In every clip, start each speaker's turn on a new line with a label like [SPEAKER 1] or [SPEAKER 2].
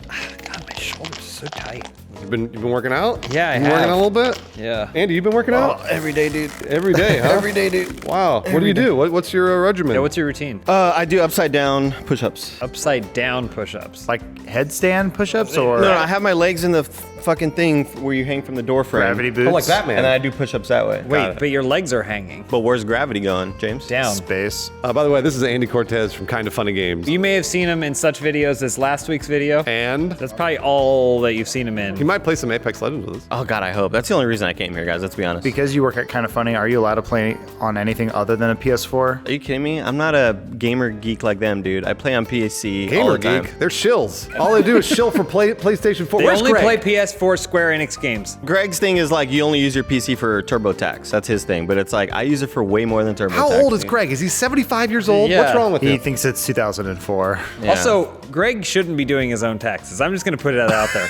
[SPEAKER 1] God, my shoulders are so tight.
[SPEAKER 2] You've been working out?
[SPEAKER 1] Yeah, I
[SPEAKER 2] been
[SPEAKER 1] have.
[SPEAKER 2] working out a little bit?
[SPEAKER 1] Yeah.
[SPEAKER 2] Andy, you've been working out?
[SPEAKER 1] Every day, dude.
[SPEAKER 2] Every day, huh?
[SPEAKER 1] Every day, dude.
[SPEAKER 2] Wow. What do you do? What's your regimen?
[SPEAKER 1] Yeah, what's your routine?
[SPEAKER 3] I do upside down push-ups.
[SPEAKER 1] Upside down push-ups.
[SPEAKER 4] Like headstand push-ups or
[SPEAKER 3] No, I have my legs in the fucking thing where you hang from the door frame.
[SPEAKER 4] gravity boots?
[SPEAKER 2] Oh, like Batman.
[SPEAKER 3] And then I do push-ups that way.
[SPEAKER 1] Wait, but your legs are hanging
[SPEAKER 3] But where's gravity going, James?
[SPEAKER 1] down.
[SPEAKER 4] Space.
[SPEAKER 2] By the way, this is Andy Cortez from Kinda Funny Games.
[SPEAKER 1] You may have seen him in such videos as last week's video.
[SPEAKER 2] And
[SPEAKER 1] That's probably all that you've seen him in.
[SPEAKER 2] he might play some Apex Legends with us.
[SPEAKER 3] Oh God, I hope. That's the only reason I came here, guys. Let's be honest.
[SPEAKER 4] Because you work at Kinda Funny, are you allowed to play on anything other than a PS4?
[SPEAKER 3] Are you kidding me? I'm not a gamer geek like them, dude. I play on PC all
[SPEAKER 2] Gamer
[SPEAKER 3] the time.
[SPEAKER 2] geek. They're shills. All they do is shill for PlayStation 4.
[SPEAKER 1] They
[SPEAKER 2] Where's
[SPEAKER 1] only
[SPEAKER 2] Greg?
[SPEAKER 1] play PS4 Square Enix games.
[SPEAKER 3] Greg's thing is like you only use your PC for TurboTax. That's his thing. But it's like I use it for way more than TurboTax.
[SPEAKER 2] How old is Greg? Is he 75 years old?
[SPEAKER 1] Yeah.
[SPEAKER 2] What's wrong with
[SPEAKER 4] He
[SPEAKER 2] him?
[SPEAKER 4] thinks it's 2004.
[SPEAKER 3] Yeah.
[SPEAKER 1] Also, Greg shouldn't be doing his own taxes. I'm just going to put it out there.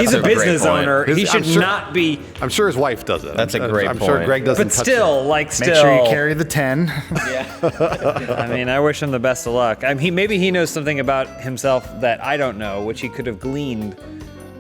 [SPEAKER 1] He's a
[SPEAKER 3] a great
[SPEAKER 1] business
[SPEAKER 3] point.
[SPEAKER 1] owner. He
[SPEAKER 2] I'm
[SPEAKER 1] should
[SPEAKER 2] sure-
[SPEAKER 1] not be.
[SPEAKER 2] I'm sure his wife does it.
[SPEAKER 3] That's a great
[SPEAKER 2] I'm sure
[SPEAKER 3] point.
[SPEAKER 2] Greg doesn't
[SPEAKER 1] But
[SPEAKER 2] touch
[SPEAKER 1] still,
[SPEAKER 2] it.
[SPEAKER 1] like, still.
[SPEAKER 4] Make sure you carry the 10.
[SPEAKER 1] I mean, I wish him the best of luck. I mean, maybe he knows something about himself that I don't know, which he could have gleaned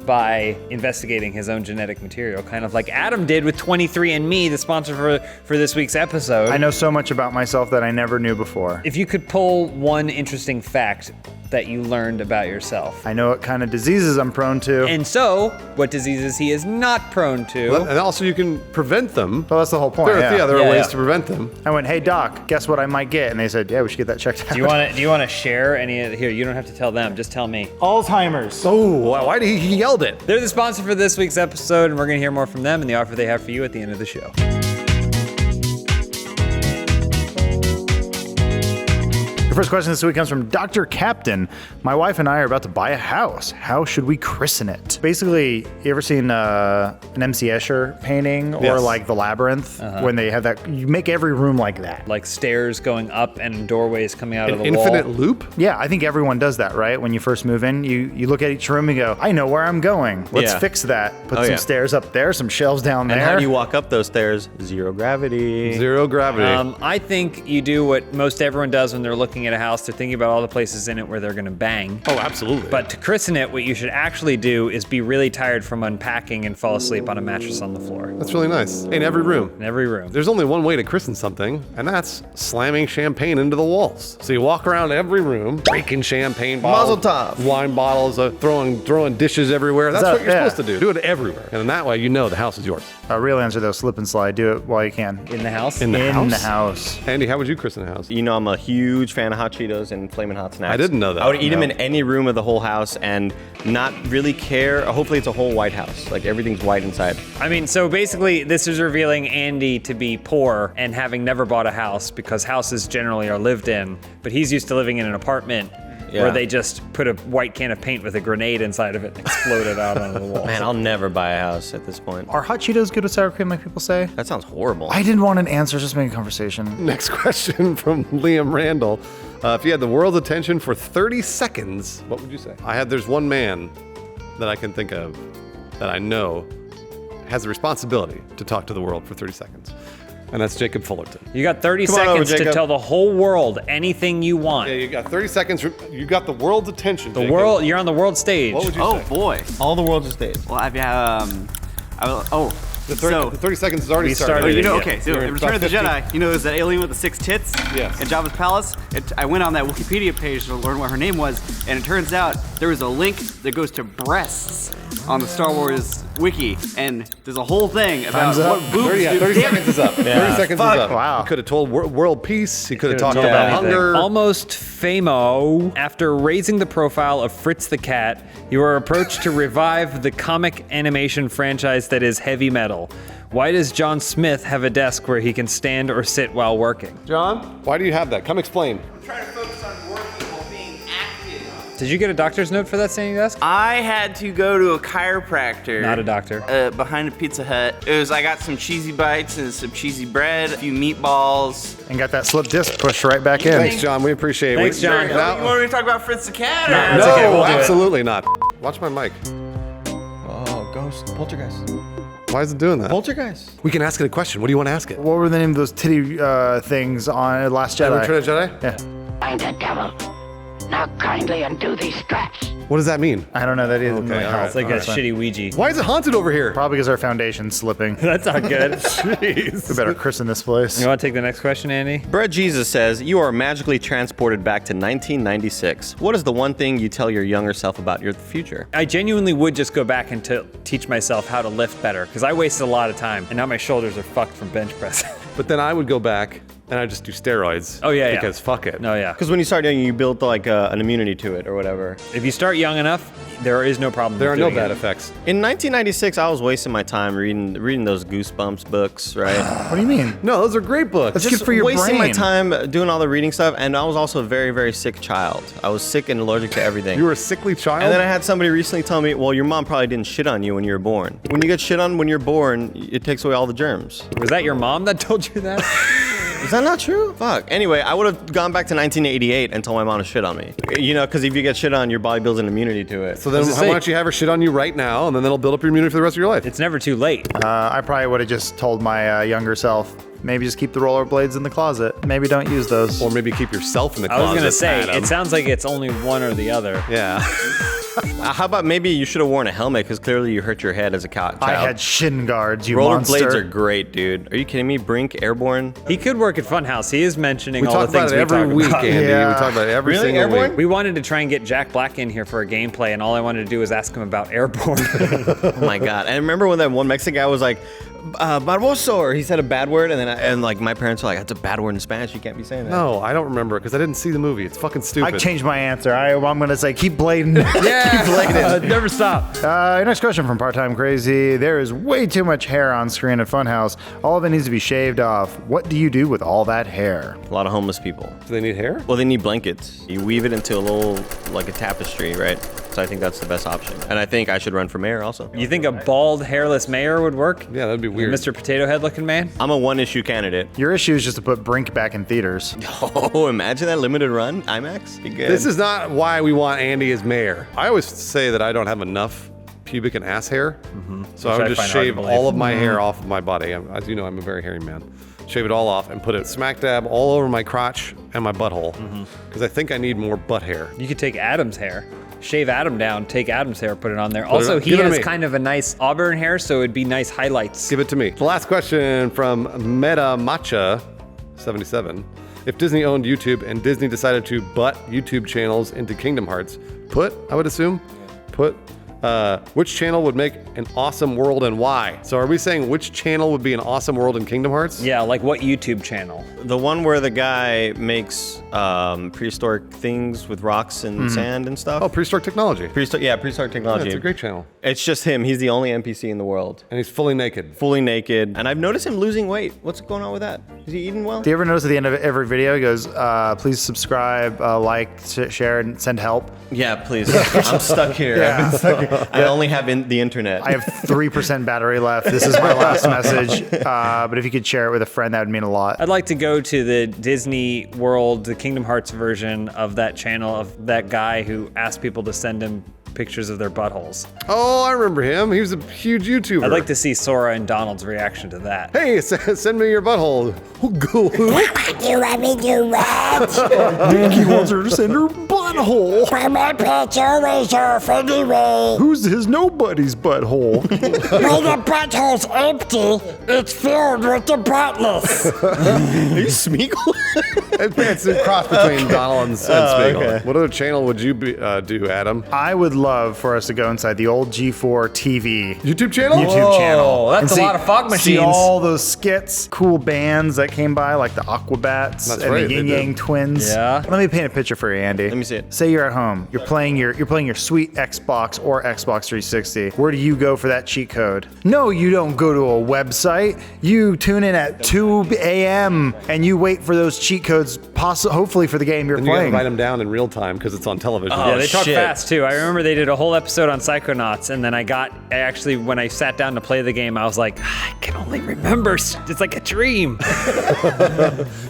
[SPEAKER 1] by investigating his own genetic material, kind of like Adam did with 23andMe, the sponsor for this week's episode.
[SPEAKER 4] I know so much about myself that I never knew before.
[SPEAKER 1] If you could pull one interesting fact that you learned about yourself.
[SPEAKER 4] I know what kind of diseases I'm prone to.
[SPEAKER 1] And so, what diseases he is not prone to.
[SPEAKER 2] And also you can prevent them.
[SPEAKER 4] Well, that's the whole point.
[SPEAKER 2] There are
[SPEAKER 1] Yeah,
[SPEAKER 2] ways
[SPEAKER 1] yeah.
[SPEAKER 2] to prevent them.
[SPEAKER 4] I went, hey doc, guess what I might get? And they said, yeah, we should get that checked out.
[SPEAKER 1] Do you want to share any of here? You don't have to tell them. Just tell me.
[SPEAKER 4] Alzheimer's.
[SPEAKER 2] Oh, why did he yelled it?
[SPEAKER 1] They're the sponsor for this week's episode, and we're going to hear more from them and the offer they have for you at the end of the show.
[SPEAKER 4] The first question this week comes from Dr. Captain. My wife and I are about to buy a house. How should we christen it? Basically, you ever seen an MC Escher painting or
[SPEAKER 2] Yes.
[SPEAKER 4] like The Labyrinth when they have that? You make every room like that.
[SPEAKER 1] Like stairs going up and doorways coming out of the
[SPEAKER 2] Infinite
[SPEAKER 1] wall.
[SPEAKER 2] loop?
[SPEAKER 4] Yeah, I think everyone does that, right? When you first move in, you look at each room and go, I know where I'm going. Let's
[SPEAKER 3] Yeah.
[SPEAKER 4] fix that. Put
[SPEAKER 3] Oh,
[SPEAKER 4] some
[SPEAKER 3] yeah.
[SPEAKER 4] stairs up there, some shelves down
[SPEAKER 3] And
[SPEAKER 4] there.
[SPEAKER 3] how do you walk up those stairs? Zero gravity.
[SPEAKER 2] Zero gravity.
[SPEAKER 1] I think you do what most everyone does when they're looking at a house. They're thinking about all the places in it where they're going to bang.
[SPEAKER 2] Oh, absolutely.
[SPEAKER 1] But to christen it, what you should actually do is be really tired from unpacking and fall asleep on a mattress on the floor.
[SPEAKER 2] That's really nice. In every room.
[SPEAKER 1] In every room.
[SPEAKER 2] There's only one way to christen something, and that's slamming champagne into the walls. So you walk around every room, breaking champagne bottles,
[SPEAKER 3] Mazel tov.
[SPEAKER 2] wine bottles, throwing dishes everywhere. That's
[SPEAKER 4] that-
[SPEAKER 2] what you're
[SPEAKER 4] yeah.
[SPEAKER 2] supposed to do. Do it everywhere, and in that way, you know the house is yours.
[SPEAKER 4] Real answer though, slip and slide. Do it while you can.
[SPEAKER 1] In the house?
[SPEAKER 2] In the
[SPEAKER 4] In
[SPEAKER 2] house.
[SPEAKER 4] the house.
[SPEAKER 2] Andy, how would you christen a house?
[SPEAKER 3] You know, I'm a huge fan of hot Cheetos and Flamin' Hot Snacks.
[SPEAKER 2] I didn't know that.
[SPEAKER 3] I would eat them
[SPEAKER 2] No.
[SPEAKER 3] in any room of the whole house and not really care. Hopefully, it's a whole white house. Like everything's white inside.
[SPEAKER 1] I mean, so basically, this is revealing Andy to be poor and having never bought a house because houses generally are lived in, but he's used to living in an apartment where
[SPEAKER 3] Yeah.
[SPEAKER 1] they just put a white can of paint with a grenade inside of it and explode it out onto the wall.
[SPEAKER 3] Man, I'll never buy a house at this point.
[SPEAKER 4] Are hot Cheetos good with sour cream like people say?
[SPEAKER 3] That sounds horrible.
[SPEAKER 4] I didn't want an answer, just make a conversation.
[SPEAKER 2] Next question from Liam Randall. If you had the world's attention for 30 seconds, what would you say? There's one man that I can think of that I know has the responsibility to talk to the world for 30 seconds. And that's Jacob Fullerton.
[SPEAKER 1] You got 30
[SPEAKER 3] Come on over,
[SPEAKER 1] seconds to
[SPEAKER 3] Jacob.
[SPEAKER 1] tell the whole world anything you want.
[SPEAKER 2] Yeah, you got 30 seconds. You got the world's attention.
[SPEAKER 1] The
[SPEAKER 2] Jacob.
[SPEAKER 1] world, you're on the world stage.
[SPEAKER 2] What would you
[SPEAKER 5] Oh
[SPEAKER 2] say?
[SPEAKER 5] boy.
[SPEAKER 3] All the world's a stage.
[SPEAKER 5] Well,
[SPEAKER 2] The 30 seconds has already
[SPEAKER 1] We
[SPEAKER 2] started.
[SPEAKER 1] started
[SPEAKER 5] you know,
[SPEAKER 1] Yeah.
[SPEAKER 5] okay. So
[SPEAKER 2] You're
[SPEAKER 5] in Return of the
[SPEAKER 2] 50.
[SPEAKER 5] Jedi, you know, there's that alien with the 6 tits.
[SPEAKER 2] Yes.
[SPEAKER 5] In Jabba's palace. I went on that Wikipedia page to learn what her name was, and it turns out there was a link that goes to breasts on the Star Wars wiki, and there's a whole thing about
[SPEAKER 4] Time's up.
[SPEAKER 5] what boobs
[SPEAKER 2] 30,
[SPEAKER 5] do.
[SPEAKER 2] 30
[SPEAKER 5] Damn it.
[SPEAKER 2] seconds is up. 30 seconds is up.
[SPEAKER 4] Wow.
[SPEAKER 2] He could have told world peace. He could have talked
[SPEAKER 1] told
[SPEAKER 2] about
[SPEAKER 1] anything.
[SPEAKER 2] hunger.
[SPEAKER 1] Almost famo. After raising the profile of Fritz the Cat, you are approached to revive the comic animation franchise that is Heavy Metal. Why does John Smith have a desk where he can stand or sit while working?
[SPEAKER 2] John, why do you have that? Come explain.
[SPEAKER 6] Trying to focus on working while being active.
[SPEAKER 1] Did you get a doctor's note for that standing desk?
[SPEAKER 6] I had to go to a chiropractor.
[SPEAKER 1] Not a doctor.
[SPEAKER 6] Behind a Pizza Hut. I got some cheesy bites and some cheesy bread, a few meatballs.
[SPEAKER 4] And got that slip disc pushed right back in.
[SPEAKER 2] Thanks, John. We appreciate it.
[SPEAKER 1] Thanks, John.
[SPEAKER 6] You want me to talk about Fritz the Cat?
[SPEAKER 1] No,
[SPEAKER 6] or?
[SPEAKER 1] it's okay, we'll do it.
[SPEAKER 2] absolutely not. Watch my mic.
[SPEAKER 3] Oh, ghost. Poltergeist.
[SPEAKER 2] Why is it doing that?
[SPEAKER 3] Poltergeist.
[SPEAKER 2] We can ask it a question. What do you want to ask it?
[SPEAKER 4] What were the name of those titty things on Last Jedi?
[SPEAKER 2] Return of the Jedi?
[SPEAKER 4] Yeah.
[SPEAKER 7] Find the devil. Now kindly undo these straps.
[SPEAKER 2] What does that mean?
[SPEAKER 4] I don't know that either.
[SPEAKER 2] Okay, all right.
[SPEAKER 1] It's like a shitty Ouija.
[SPEAKER 2] Why is it haunted over here?
[SPEAKER 4] Probably because our foundation's slipping.
[SPEAKER 1] That's not good.
[SPEAKER 2] Jeez.
[SPEAKER 4] We better christen this place.
[SPEAKER 1] You want to take the next question, Andy?
[SPEAKER 3] Bread Jesus says, you are magically transported back to 1996. What is the one thing you tell your younger self about your future?
[SPEAKER 1] I genuinely would just go back and teach myself how to lift better because I wasted a lot of time and now my shoulders are fucked from bench press.
[SPEAKER 2] But then I would go back and I'd just do steroids.
[SPEAKER 1] Oh, yeah, yeah.
[SPEAKER 2] Because fuck it.
[SPEAKER 1] No, yeah.
[SPEAKER 3] Because when you start young, you build like an immunity to it or whatever.
[SPEAKER 1] If you start young enough, there is no problem.
[SPEAKER 2] There are
[SPEAKER 1] with
[SPEAKER 2] no
[SPEAKER 1] doing
[SPEAKER 2] bad
[SPEAKER 1] it.
[SPEAKER 2] effects.
[SPEAKER 3] In 1996, I was wasting my time reading those Goosebumps books, right?
[SPEAKER 4] What do you mean?
[SPEAKER 2] No, those are great books.
[SPEAKER 4] That's good for your
[SPEAKER 3] wasting my
[SPEAKER 4] brain.
[SPEAKER 3] time doing all the reading stuff, and I was also a very, very sick child. I was sick and allergic to everything.
[SPEAKER 2] You were a sickly child?
[SPEAKER 3] And then I had somebody recently tell me, well, your mom probably didn't shit on you when you were born. When you get shit on when you're born, it takes away all the germs.
[SPEAKER 1] Was that your mom that told you that?
[SPEAKER 3] Is that not true? Fuck. Anyway, I would have gone back to 1988 and told my mom to shit on me. You know, because if you get shit on, your body builds an immunity to it.
[SPEAKER 2] So then why don't you have her shit on you right now, and then that'll build up your immunity for the rest of your life?
[SPEAKER 1] It's never too late.
[SPEAKER 4] I probably would have just told my younger self, maybe just keep the rollerblades in the closet. Maybe don't use those.
[SPEAKER 2] Or maybe keep yourself in the
[SPEAKER 1] I
[SPEAKER 2] closet.
[SPEAKER 1] was going to say,
[SPEAKER 2] Adam.
[SPEAKER 1] it sounds like it's only one or the other.
[SPEAKER 2] Yeah.
[SPEAKER 3] How about maybe you should have worn a helmet because clearly you hurt your head as a child.
[SPEAKER 4] I had shin guards, you
[SPEAKER 3] Rollerblades
[SPEAKER 4] monster.
[SPEAKER 3] are great, dude. Are you kidding me? Brink, Airborne.
[SPEAKER 1] He could work at Funhaus. He is mentioning
[SPEAKER 2] We
[SPEAKER 1] all
[SPEAKER 2] talk
[SPEAKER 1] the things
[SPEAKER 2] about it
[SPEAKER 1] we
[SPEAKER 2] every
[SPEAKER 1] talk
[SPEAKER 2] week,
[SPEAKER 1] about.
[SPEAKER 2] Andy.
[SPEAKER 4] Yeah.
[SPEAKER 2] We talk about it every
[SPEAKER 3] Really?
[SPEAKER 2] single
[SPEAKER 3] Airborne?
[SPEAKER 2] week.
[SPEAKER 1] We wanted to try and get Jack Black in here for a gameplay, and all I wanted to do was ask him about Airborne.
[SPEAKER 3] Oh my god! And I remember when that one Mexican guy was like, "Barboso," or he said a bad word, and then like my parents were like, "That's a bad word in Spanish. You can't be saying that."
[SPEAKER 2] No, I don't remember because I didn't see the movie. It's fucking stupid.
[SPEAKER 4] I changed my answer. I'm going to say keep blading.
[SPEAKER 1] Yeah, never stop.
[SPEAKER 4] Next question from Part-Time Crazy. There is way too much hair on screen at Funhaus. All of it needs to be shaved off. What do you do with all that hair?
[SPEAKER 3] A lot of homeless people.
[SPEAKER 2] Do they need hair?
[SPEAKER 3] Well, they need blankets. You weave it into a little, like a tapestry, right? So I think that's the best option. And I think I should run for mayor also.
[SPEAKER 1] You think a bald, hairless mayor would work?
[SPEAKER 2] Yeah, that'd be weird.
[SPEAKER 1] Mr. Potato Head looking man?
[SPEAKER 3] I'm a one-issue candidate.
[SPEAKER 4] Your issue is just to put Brink back in theaters.
[SPEAKER 3] Oh, imagine that limited run IMAX. Be good.
[SPEAKER 2] This is not why we want Andy as mayor. I always say that I don't have enough pubic and ass hair, so I
[SPEAKER 1] Which
[SPEAKER 2] would
[SPEAKER 1] I
[SPEAKER 2] just
[SPEAKER 1] find hard to
[SPEAKER 2] shave
[SPEAKER 1] believe.
[SPEAKER 2] all of my hair off of my body. As you know, I'm a very hairy man. Shave it all off and put it smack dab all over my crotch and my butthole, because I think I need more butt hair.
[SPEAKER 1] You could take Adam's hair. Shave Adam down, take Adam's hair, put it on there. Also, he
[SPEAKER 2] give it to
[SPEAKER 1] has
[SPEAKER 2] me.
[SPEAKER 1] kind of a nice auburn hair, so it'd be nice highlights.
[SPEAKER 2] Give it to me. The last question from Meta Matcha 77. If Disney owned YouTube and Disney decided to butt YouTube channels into Kingdom Hearts, I would assume, which channel would make an awesome world and why? So are we saying which channel would be an awesome world in Kingdom Hearts?
[SPEAKER 1] Yeah, like what YouTube channel?
[SPEAKER 3] The one where the guy makes prehistoric things with rocks and sand and stuff.
[SPEAKER 2] Oh, prehistoric technology.
[SPEAKER 3] Prehistoric technology.
[SPEAKER 2] That's a great channel.
[SPEAKER 3] It's just him. He's the only NPC in the world.
[SPEAKER 2] And he's fully naked.
[SPEAKER 3] Fully naked. And I've noticed him losing weight. What's going on with that? Is he eating well?
[SPEAKER 4] Do you ever notice at the end of every video, he goes, please subscribe, like, share, and send help?
[SPEAKER 3] Yeah, please. I'm stuck here.
[SPEAKER 4] Yeah.
[SPEAKER 3] I've been stuck here. I only have the internet.
[SPEAKER 4] I have 3% battery left. This is my last message. But if you could share it with a friend, that would mean a lot.
[SPEAKER 1] I'd like to go to the Disney World, the Kingdom Hearts version of that channel of that guy who asked people to send him pictures of their buttholes.
[SPEAKER 2] Oh, I remember him. He was a huge YouTuber.
[SPEAKER 1] I'd like to see Sora and Donald's reaction to that.
[SPEAKER 2] Hey, send me your butthole.
[SPEAKER 7] What do you want me to do, what?
[SPEAKER 4] He wants her to send her butthole.
[SPEAKER 7] But my pants always off anyway.
[SPEAKER 4] Who's his nobody's butthole?
[SPEAKER 7] When the butthole's empty, it's filled with the buttless.
[SPEAKER 3] Are you Smeagol?
[SPEAKER 2] It's a cross between Donald and Smeagol.
[SPEAKER 3] okay.
[SPEAKER 2] What other channel would you do, Adam?
[SPEAKER 4] I would love for us to go inside the old G4 TV.
[SPEAKER 2] YouTube channel?
[SPEAKER 4] YouTube channel.
[SPEAKER 1] that's
[SPEAKER 4] And
[SPEAKER 1] a lot of fog
[SPEAKER 4] See
[SPEAKER 1] machines.
[SPEAKER 4] all those skits, cool bands that came by, like the Aquabats
[SPEAKER 2] That's
[SPEAKER 4] and
[SPEAKER 2] right,
[SPEAKER 4] the
[SPEAKER 2] they
[SPEAKER 4] Yin
[SPEAKER 2] did.
[SPEAKER 4] Yang Twins.
[SPEAKER 1] Yeah.
[SPEAKER 4] Let me paint a picture for you, Andy.
[SPEAKER 3] Let me see it.
[SPEAKER 4] Say you're at home. You're playing your sweet Xbox or Xbox 360. Where do you go for that cheat code? No, you don't go to a website. You tune in at 2 a.m. and you wait for those cheat codes, hopefully for the game you're
[SPEAKER 2] And you gotta
[SPEAKER 4] playing.
[SPEAKER 2] write them down in real time because it's on television.
[SPEAKER 1] Yeah, they talk
[SPEAKER 3] shit.
[SPEAKER 1] fast too. I remember they did a whole episode on Psychonauts, and then when I sat down to play the game, I was like, I can only remember. It's like a dream.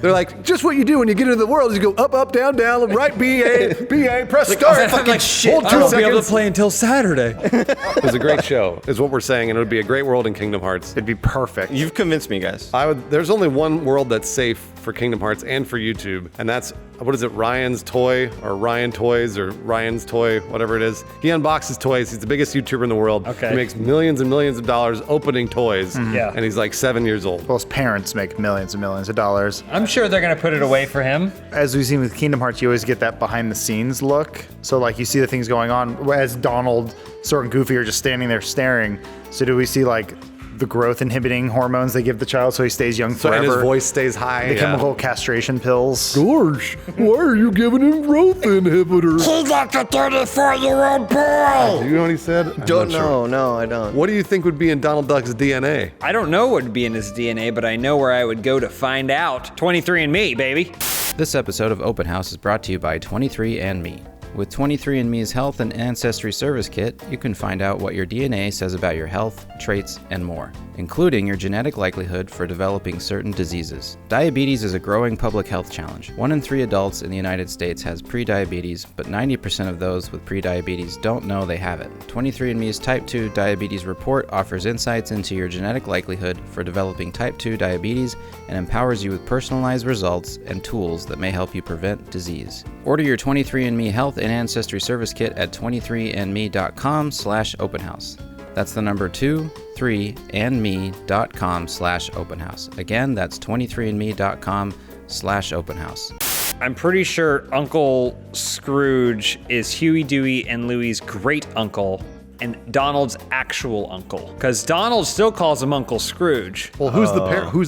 [SPEAKER 2] They're like, just what you do when you get into the world is you go up, down, down, right, B-A, press start.
[SPEAKER 1] I'm like, shit,
[SPEAKER 2] hold
[SPEAKER 1] I
[SPEAKER 2] 2
[SPEAKER 1] won't be able to
[SPEAKER 2] seconds.
[SPEAKER 1] play until Saturday.
[SPEAKER 2] It was a great show, is what we're saying, and it would be a great world in Kingdom Hearts.
[SPEAKER 4] It'd be perfect.
[SPEAKER 3] You've convinced me, guys.
[SPEAKER 2] There's only one world that's safe for Kingdom Hearts and for YouTube. And that's, what is it, Ryan's Toy or Ryan Toys or Ryan's Toy, whatever it is. He unboxes toys. He's the biggest YouTuber in the world.
[SPEAKER 1] Okay.
[SPEAKER 2] He makes millions and millions of dollars opening toys.
[SPEAKER 1] Yeah.
[SPEAKER 2] And he's like 7 years old.
[SPEAKER 4] Well, his parents make millions and millions of dollars.
[SPEAKER 1] I'm sure they're gonna put it away for him.
[SPEAKER 4] As we've seen with Kingdom Hearts, you always get that behind the scenes look. So like you see the things going on as Donald, Sort and Goofy are just standing there staring. So do we see like the growth inhibiting hormones they give the child so he stays young
[SPEAKER 2] So,
[SPEAKER 4] forever?
[SPEAKER 2] and his voice stays high.
[SPEAKER 4] The chemical castration pills.
[SPEAKER 2] George, why are you giving him growth inhibitors?
[SPEAKER 7] He's like a 34-year-old boy.
[SPEAKER 2] Do you know what he said? I'm
[SPEAKER 3] Don't
[SPEAKER 2] not sure.
[SPEAKER 3] know. No, I don't.
[SPEAKER 2] What do you think would be in Donald Duck's DNA?
[SPEAKER 1] I don't know what would be in his DNA, but I know where I would go to find out. 23andMe, baby.
[SPEAKER 8] This episode of Open House is brought to you by 23andMe. With 23andMe's Health and Ancestry Service Kit, you can find out what your DNA says about your health, traits, and more, including your genetic likelihood for developing certain diseases. Diabetes is a growing public health challenge. 1 in 3 adults in the United States has prediabetes, but 90% of those with prediabetes don't know they have it. 23andMe's Type 2 Diabetes Report offers insights into your genetic likelihood for developing Type 2 diabetes and empowers you with personalized results and tools that may help you prevent disease. Order your 23andMe Health and Ancestry Service Kit at 23andme.com/openhouse. That's the number 23andme.com/openhouse. Again, that's 23andme.com/openhouse.
[SPEAKER 1] I'm pretty sure Uncle Scrooge is Huey, Dewey, and Louie's great uncle and Donald's actual uncle. Because Donald still calls him Uncle Scrooge.
[SPEAKER 2] Well, who's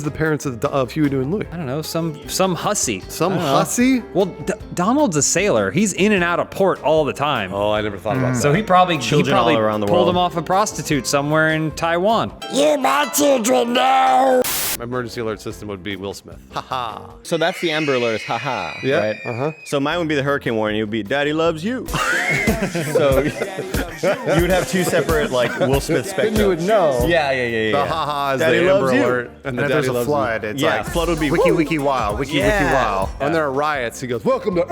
[SPEAKER 2] the parents of Huey, Dewey, and Louie?
[SPEAKER 1] I don't know, some hussy.
[SPEAKER 2] Some hussy?
[SPEAKER 1] Well, Donald's a sailor. He's in and out of port all the time.
[SPEAKER 2] Oh, I never thought about that.
[SPEAKER 1] So he probably
[SPEAKER 3] Children all around the
[SPEAKER 1] pulled
[SPEAKER 3] world.
[SPEAKER 1] him off a prostitute somewhere in Taiwan.
[SPEAKER 7] You my children now.
[SPEAKER 2] My emergency alert system would be Will Smith. Haha.
[SPEAKER 3] So that's the Amber Alerts, haha.
[SPEAKER 2] Yeah,
[SPEAKER 3] Right?
[SPEAKER 2] uh-huh.
[SPEAKER 3] So mine would be the hurricane warning. It would be Daddy loves you. So you would have two separate like Will Smith spectrums.
[SPEAKER 2] Then you would know.
[SPEAKER 3] Yeah.
[SPEAKER 2] The haha is
[SPEAKER 3] Daddy
[SPEAKER 2] the Amber
[SPEAKER 3] loves you.
[SPEAKER 2] Alert. And
[SPEAKER 4] And
[SPEAKER 2] the
[SPEAKER 4] if
[SPEAKER 2] Daddy
[SPEAKER 4] there's a
[SPEAKER 2] loves
[SPEAKER 4] flood, it's
[SPEAKER 3] Yeah,
[SPEAKER 4] like
[SPEAKER 3] flood would be
[SPEAKER 4] wiki
[SPEAKER 3] woo.
[SPEAKER 4] wiki wow, wiki wiki
[SPEAKER 3] Yeah.
[SPEAKER 4] wow.
[SPEAKER 2] you. When there are riots, he goes, welcome to